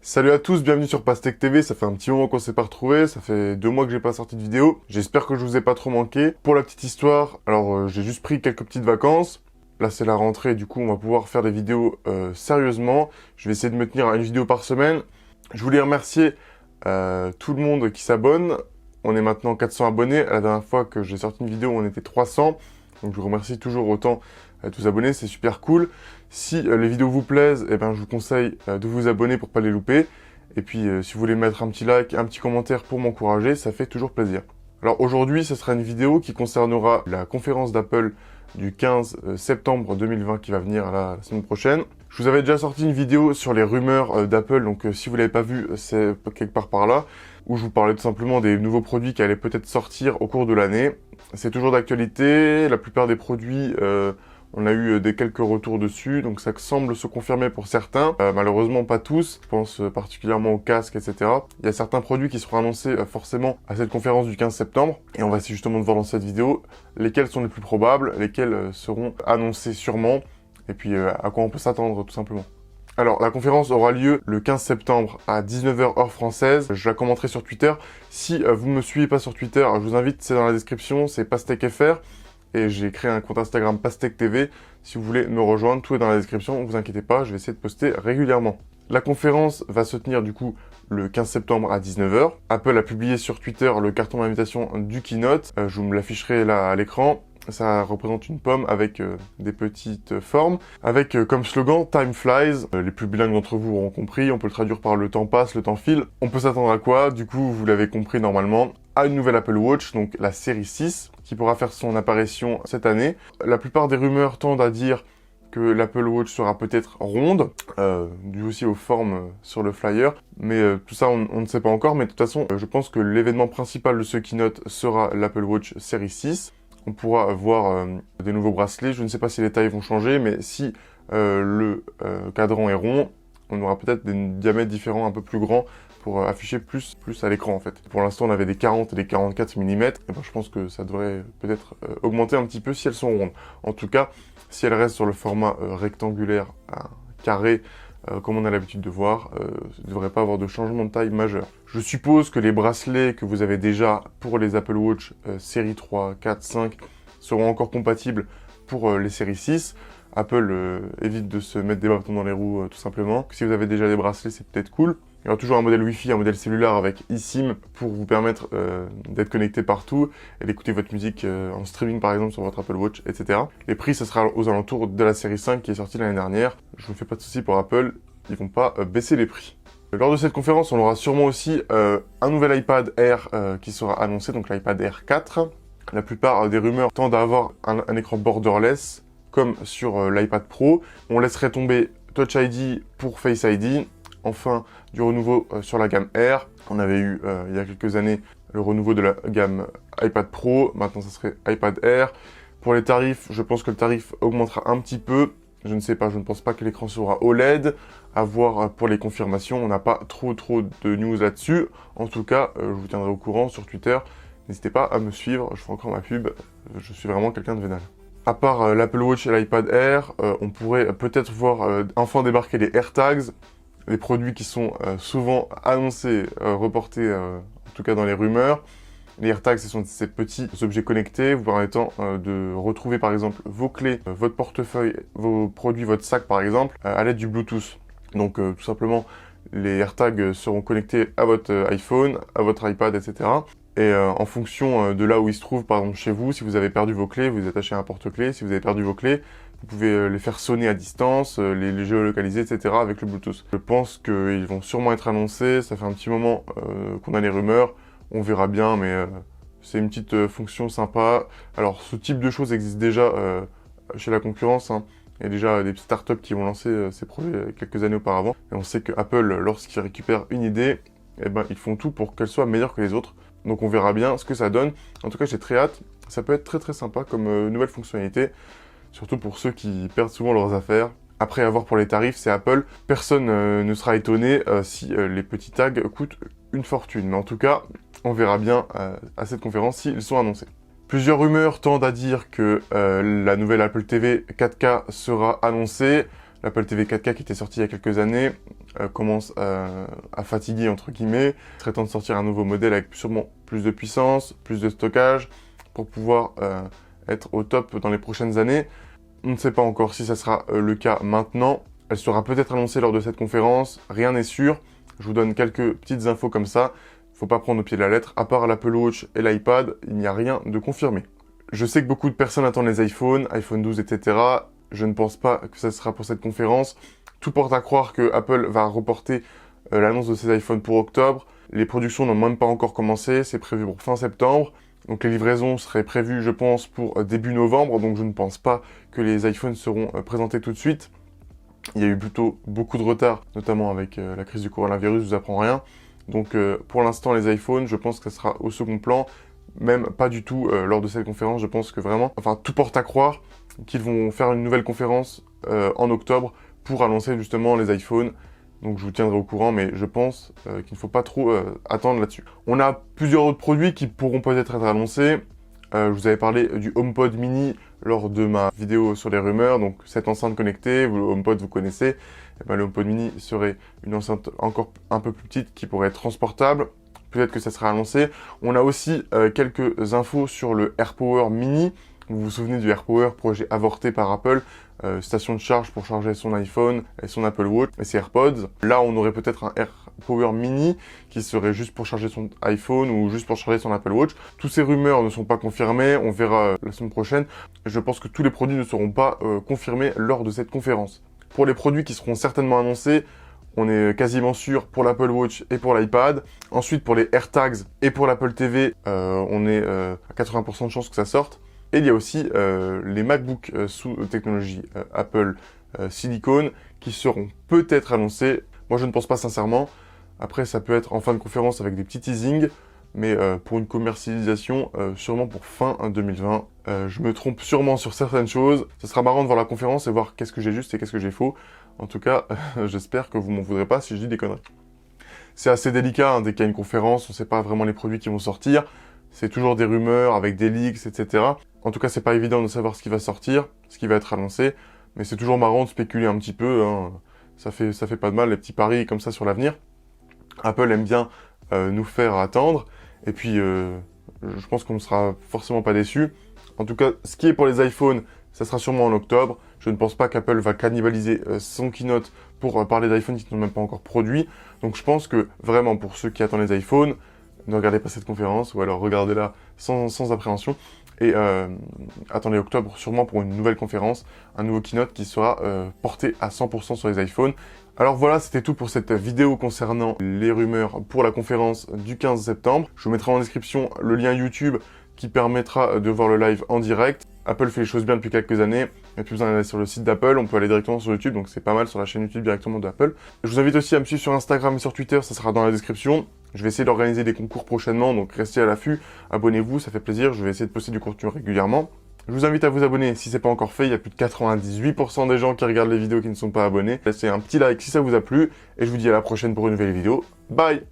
Salut à tous, bienvenue sur Pastèque TV, ça fait un petit moment qu'on s'est pas retrouvés, ça fait 2 mois que j'ai pas sorti de vidéo, j'espère que je vous ai pas trop manqué. Pour la petite histoire, alors j'ai juste pris quelques petites vacances, là c'est la rentrée, du coup on va pouvoir faire des vidéos sérieusement, je vais essayer de me tenir à une vidéo par semaine. Je voulais remercier tout le monde qui s'abonne, on est maintenant 400 abonnés, la dernière fois que j'ai sorti une vidéo on était 300, donc je vous remercie toujours autant à tous abonnés, c'est super cool. Si les vidéos vous plaisent, eh ben, je vous conseille de vous abonner pour pas les louper. Et puis si vous voulez mettre un petit like, un petit commentaire pour m'encourager, ça fait toujours plaisir. Alors aujourd'hui, ce sera une vidéo qui concernera la conférence d'Apple du 15 septembre 2020 qui va venir la semaine prochaine. Je vous avais déjà sorti une vidéo sur les rumeurs d'Apple, donc si vous l'avez pas vu, c'est quelque part par là, où je vous parlais tout simplement des nouveaux produits qui allaient peut-être sortir au cours de l'année. C'est toujours d'actualité, la plupart des produits... on a eu quelques retours dessus, donc ça semble se confirmer pour certains. Malheureusement pas tous, je pense particulièrement aux casques, etc. Il y a certains produits qui seront annoncés forcément à cette conférence du 15 septembre. Et on va essayer justement de voir dans cette vidéo lesquels sont les plus probables, lesquels seront annoncés sûrement, et puis à quoi on peut s'attendre tout simplement. Alors, la conférence aura lieu le 15 septembre à 19h heure française. Je la commenterai sur Twitter. Si vous ne me suivez pas sur Twitter, je vous invite, c'est dans la description, c'est PastèqueFR. Et j'ai créé un compte Instagram Pastèque TV. Si vous voulez me rejoindre, tout est dans la description, ne vous inquiétez pas, je vais essayer de poster régulièrement. La conférence va se tenir du coup le 15 septembre à 19h. Apple a publié sur Twitter le carton d'invitation du keynote. Je vous me l'afficherai là à l'écran. Ça représente une pomme avec des petites formes, avec comme slogan « Time flies ». Les plus bilingues d'entre vous auront compris, on peut le traduire par « le temps passe, le temps file ». On peut s'attendre à quoi? Du coup, vous l'avez compris normalement, à une nouvelle Apple Watch, donc la série 6, qui pourra faire son apparition cette année. La plupart des rumeurs tendent à dire que l'Apple Watch sera peut-être ronde, dû aussi aux formes sur le flyer, mais tout ça on ne sait pas encore, mais de toute façon, je pense que l'événement principal de ce keynote sera l'Apple Watch série 6. On pourra voir des nouveaux bracelets. Je ne sais pas si les tailles vont changer, mais si le cadran est rond, on aura peut-être des diamètres différents, un peu plus grands, pour afficher plus à l'écran en fait. Pour l'instant, on avait des 40 et des 44 mm, et ben, je pense que ça devrait peut-être augmenter un petit peu si elles sont rondes. En tout cas, si elles restent sur le format rectangulaire, carré, comme on a l'habitude de voir, il ne devrait pas avoir de changement de taille majeur. Je suppose que les bracelets que vous avez déjà pour les Apple Watch série 3, 4, 5 seront encore compatibles pour les séries 6. Apple évite de se mettre des bâtons dans les roues tout simplement. Si vous avez déjà des bracelets, c'est peut-être cool. Il y aura toujours un modèle Wi-Fi, un modèle cellulaire avec eSIM pour vous permettre d'être connecté partout et d'écouter votre musique en streaming par exemple sur votre Apple Watch, etc. Les prix, ce sera aux alentours de la série 5 qui est sortie l'année dernière. Je ne fais pas de soucis pour Apple, ils vont pas baisser les prix. Lors de cette conférence, on aura sûrement aussi un nouvel iPad Air qui sera annoncé, donc l'iPad Air 4. La plupart des rumeurs tendent à avoir un écran borderless, comme sur l'iPad Pro. On laisserait tomber Touch ID pour Face ID. Enfin, du renouveau sur la gamme Air. On avait eu, il y a quelques années, le renouveau de la gamme iPad Pro. Maintenant, ça serait iPad Air. Pour les tarifs, je pense que le tarif augmentera un petit peu. Je ne sais pas, je ne pense pas que l'écran sera OLED. À voir pour les confirmations, on n'a pas trop de news là-dessus. En tout cas, je vous tiendrai au courant sur Twitter. N'hésitez pas à me suivre, je ferai encore ma pub. Je suis vraiment quelqu'un de vénal. À part l'Apple Watch et l'iPad Air, on pourrait peut-être voir enfin débarquer les AirTags. Les produits qui sont souvent annoncés, reportés, en tout cas dans les rumeurs. Les AirTags, ce sont ces petits objets connectés vous permettant de retrouver par exemple vos clés, votre portefeuille, vos produits, votre sac par exemple, à l'aide du Bluetooth. Donc tout simplement, les AirTags seront connectés à votre iPhone, à votre iPad, etc. Et en fonction de là où ils se trouvent, par exemple chez vous, si vous avez perdu vos clés, vous les attachez à un porte-clés. Si vous avez perdu vos clés, vous pouvez les faire sonner à distance, les géolocaliser, etc. avec le Bluetooth. Je pense qu'ils vont sûrement être annoncés. Ça fait un petit moment qu'on a les rumeurs. On verra bien, mais c'est une petite fonction sympa. Alors, ce type de choses existe déjà chez la concurrence. Hein. Il y a déjà des startups qui ont lancé ces produits quelques années auparavant. Et on sait que Apple, lorsqu'ils récupèrent une idée, eh ben, ils font tout pour qu'elle soit meilleure que les autres. Donc on verra bien ce que ça donne. En tout cas, j'ai très hâte. Ça peut être très sympa comme nouvelle fonctionnalité. Surtout pour ceux qui perdent souvent leurs affaires. Après, à voir pour les tarifs, c'est Apple. Personne ne sera étonné si les petits tags coûtent une fortune. Mais en tout cas, on verra bien à cette conférence s'ils sont annoncés. Plusieurs rumeurs tendent à dire que la nouvelle Apple TV 4K sera annoncée. L'Apple TV 4K qui était sorti il y a quelques années commence à fatiguer entre guillemets. Il serait temps de sortir un nouveau modèle avec sûrement plus de puissance, plus de stockage pour pouvoir être au top dans les prochaines années. On ne sait pas encore si ça sera le cas maintenant. Elle sera peut-être annoncée lors de cette conférence, rien n'est sûr. Je vous donne quelques petites infos comme ça. Il ne faut pas prendre au pied de la lettre. À part l'Apple Watch et l'iPad, il n'y a rien de confirmé. Je sais que beaucoup de personnes attendent les iPhones, iPhone 12, etc. Je ne pense pas que ça sera pour cette conférence. Tout porte à croire que Apple va reporter l'annonce de ses iPhones pour octobre. Les productions n'ont même pas encore commencé, c'est prévu pour fin septembre. Donc les livraisons seraient prévues, je pense, pour début novembre. Donc je ne pense pas que les iPhones seront présentés tout de suite. Il y a eu plutôt beaucoup de retard, notamment avec la crise du coronavirus, je vous apprends rien. Donc pour l'instant, les iPhones, je pense que ça sera au second plan. Même pas du tout lors de cette conférence, je pense que vraiment, enfin tout porte à croire qu'ils vont faire une nouvelle conférence en octobre pour annoncer justement les iPhones. Donc je vous tiendrai au courant, mais je pense qu'il ne faut pas trop attendre là-dessus. On a plusieurs autres produits qui pourront peut-être être annoncés. Je vous avais parlé du HomePod mini lors de ma vidéo sur les rumeurs, donc cette enceinte connectée, le HomePod vous connaissez, et bien, le HomePod mini serait une enceinte encore un peu plus petite qui pourrait être transportable. Peut-être que ça sera annoncé. On a aussi quelques infos sur le AirPower mini. Vous vous souvenez du AirPower, projet avorté par Apple, station de charge pour charger son iPhone et son Apple Watch et ses AirPods. Là, on aurait peut-être un AirPower mini qui serait juste pour charger son iPhone ou juste pour charger son Apple Watch. Tous ces rumeurs ne sont pas confirmées, on verra la semaine prochaine. Je pense que tous les produits ne seront pas confirmés lors de cette conférence. Pour les produits qui seront certainement annoncés, on est quasiment sûr pour l'Apple Watch et pour l'iPad. Ensuite, pour les AirTags et pour l'Apple TV, on est à 80% de chances que ça sorte. Et il y a aussi les MacBook sous technologie Apple Silicon qui seront peut-être annoncés. Moi, je ne pense pas sincèrement. Après, ça peut être en fin de conférence avec des petits teasings. Mais pour une commercialisation, sûrement pour fin 2020. Je me trompe sûrement sur certaines choses. Ce sera marrant de voir la conférence et voir qu'est-ce que j'ai juste et qu'est-ce que j'ai faux. En tout cas, j'espère que vous m'en voudrez pas si je dis des conneries. C'est assez délicat, hein, dès qu'il y a une conférence, on ne sait pas vraiment les produits qui vont sortir. C'est toujours des rumeurs avec des leaks, etc. En tout cas, c'est pas évident de savoir ce qui va sortir, ce qui va être annoncé. Mais c'est toujours marrant de spéculer un petit peu. Hein. Ça fait pas de mal, les petits paris comme ça sur l'avenir. Apple aime bien nous faire attendre. Et puis, je pense qu'on ne sera forcément pas déçus. En tout cas, ce qui est pour les iPhones, ça sera sûrement en octobre. Je ne pense pas qu'Apple va cannibaliser son keynote pour parler d'iPhone qui ne sont même pas encore produits. Donc je pense que vraiment pour ceux qui attendent les iPhones, ne regardez pas cette conférence ou alors regardez-la sans appréhension. Et attendez octobre sûrement pour une nouvelle conférence, un nouveau keynote qui sera porté à 100% sur les iPhones. Alors voilà, c'était tout pour cette vidéo concernant les rumeurs pour la conférence du 15 septembre. Je vous mettrai en description le lien YouTube qui permettra de voir le live en direct. Apple fait les choses bien depuis quelques années. Il n'y a plus besoin d'aller sur le site d'Apple, on peut aller directement sur YouTube, donc c'est pas mal sur la chaîne YouTube directement d'Apple. Je vous invite aussi à me suivre sur Instagram et sur Twitter, ça sera dans la description. Je vais essayer d'organiser des concours prochainement, donc restez à l'affût, abonnez-vous, ça fait plaisir, je vais essayer de poster du contenu régulièrement. Je vous invite à vous abonner si c'est pas encore fait, il y a plus de 98% des gens qui regardent les vidéos qui ne sont pas abonnés. Laissez un petit like si ça vous a plu, et je vous dis à la prochaine pour une nouvelle vidéo. Bye!